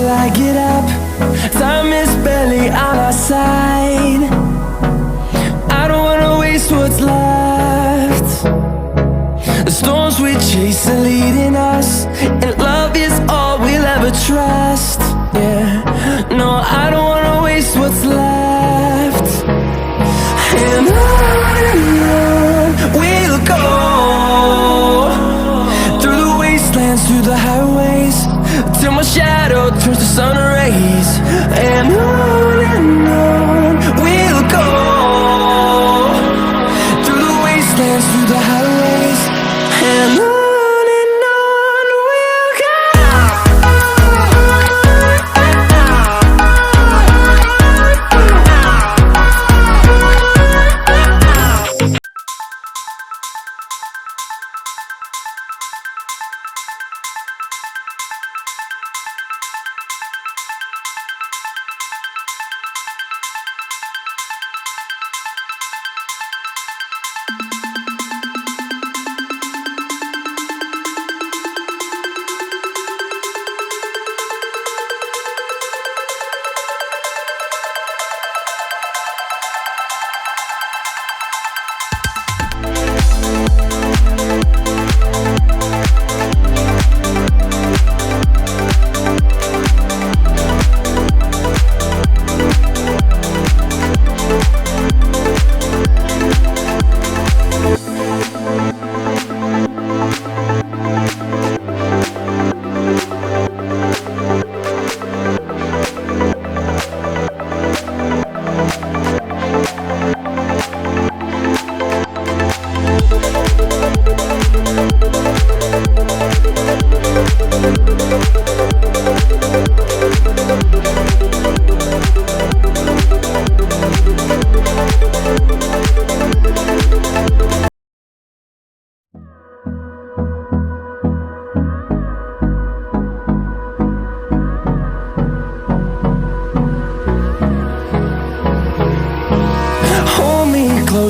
I get up. Time is barely on our side. I don't wanna waste what's left. The storms we chase are leading us, and love is all we'll ever trust. Yeah, no, I don't wanna waste what's left. And on we'll go, through the wastelands, through the highways, till my shadow turns to sun rays. And on we'll go, through the wastelands, through the highways, and on we'll go.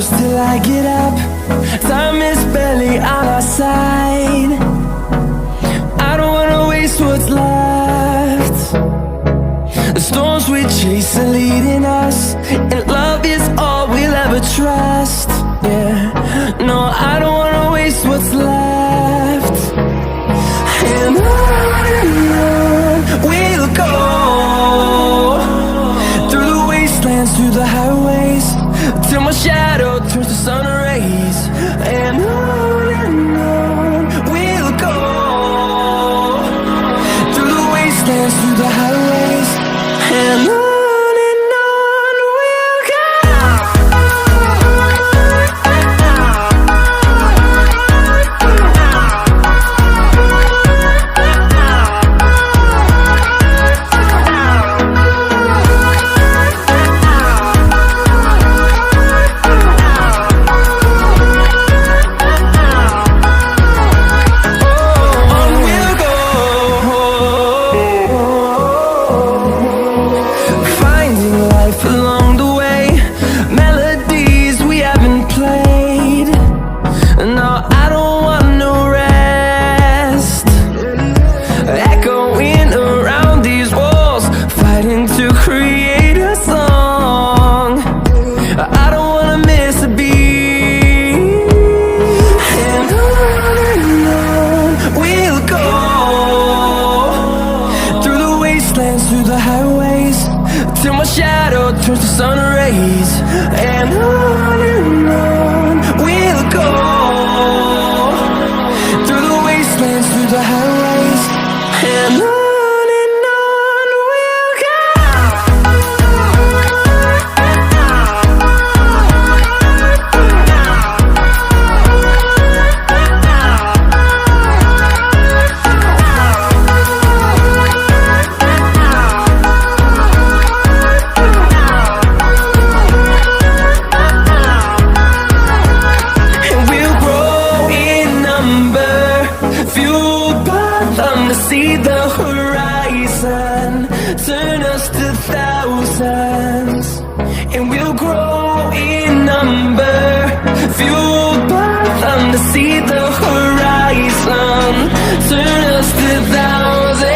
Till I get up, time is barely on our side. I don't wanna waste what's left. The storms we chase are leading us, and love is all we'll ever trust. Yeah, no, I don't wanna waste what's left. And on we'll go, through the wastelands, through the highways, till my shadow turns to sun rays. And on we'll go, through the wastelands, through the highways, and on we'll go. Along the way, melodies we haven't played. No, I don't want no rest. Echoing around these walls, fighting to create a song. I don't wanna miss a beat. And on we'll go, through the wastelands, through the highways, till my shadow turns to sun rays. And on we'll go, through the wastelands, through the highways, and on we'll go. See the horizon, turn us to thousands, and we'll grow in number, fueled by them to see the horizon, turn us to thousands.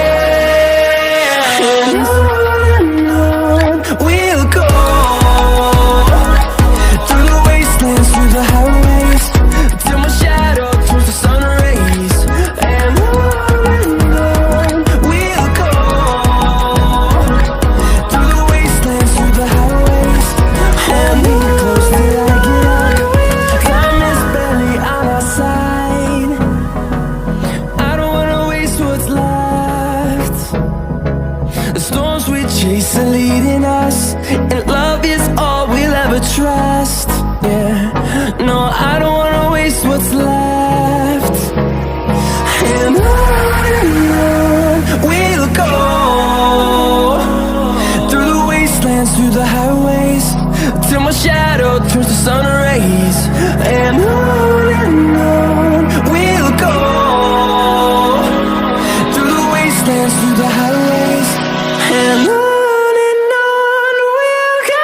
highways, till my shadow turns to sun rays. And on we'll go, through the wastelands, through the highways. And on we'll go.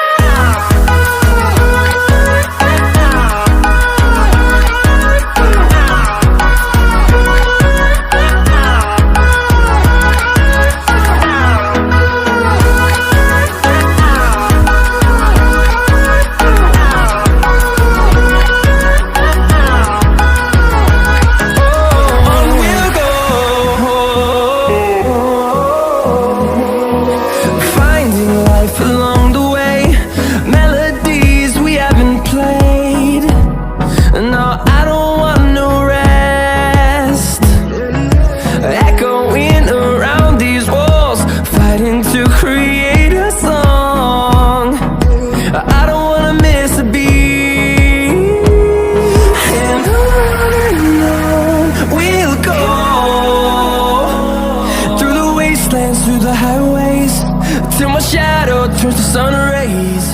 Along the way, melodies we haven't played. No, I don't want no rest. Echoing around these walls, fighting to create a song. I don't wanna miss a beat. And on we'll go, through the wastelands, through the highways, till my shadow turns to sun rays.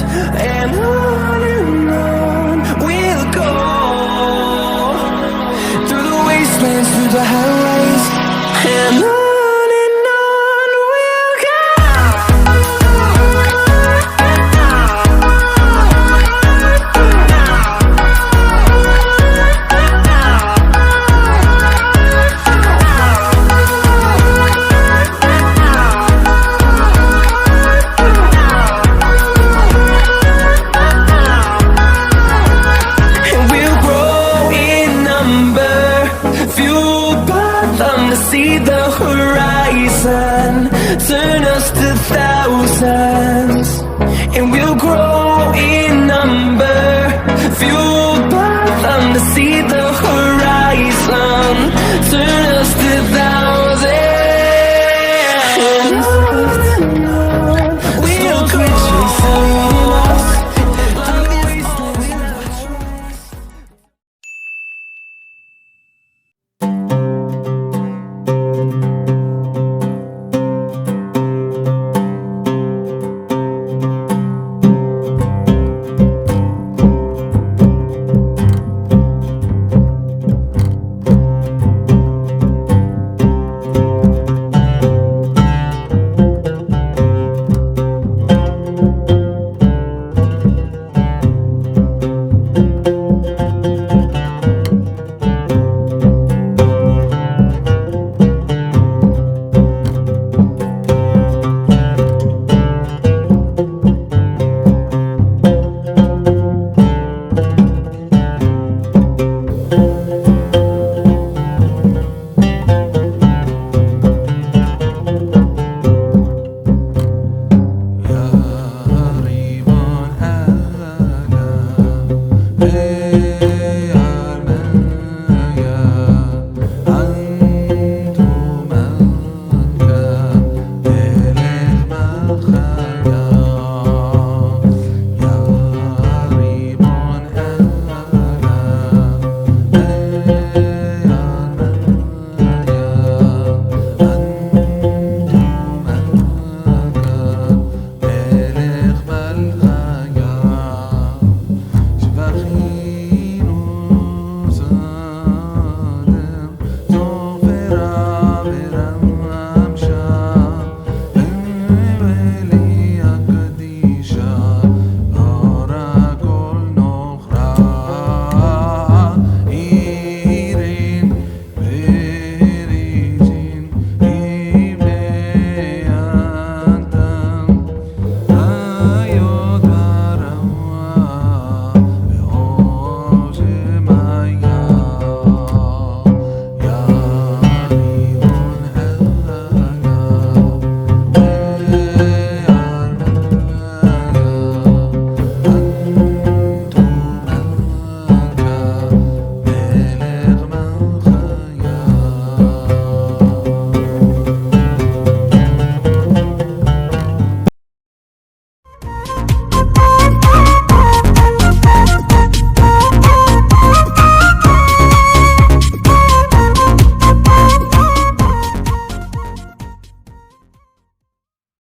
And on we'll go, through the wastelands, through the highways. And on we'll go. See the horizon, turn us to thousands, and we'll grow in number, fueled by them to see the horizon, turn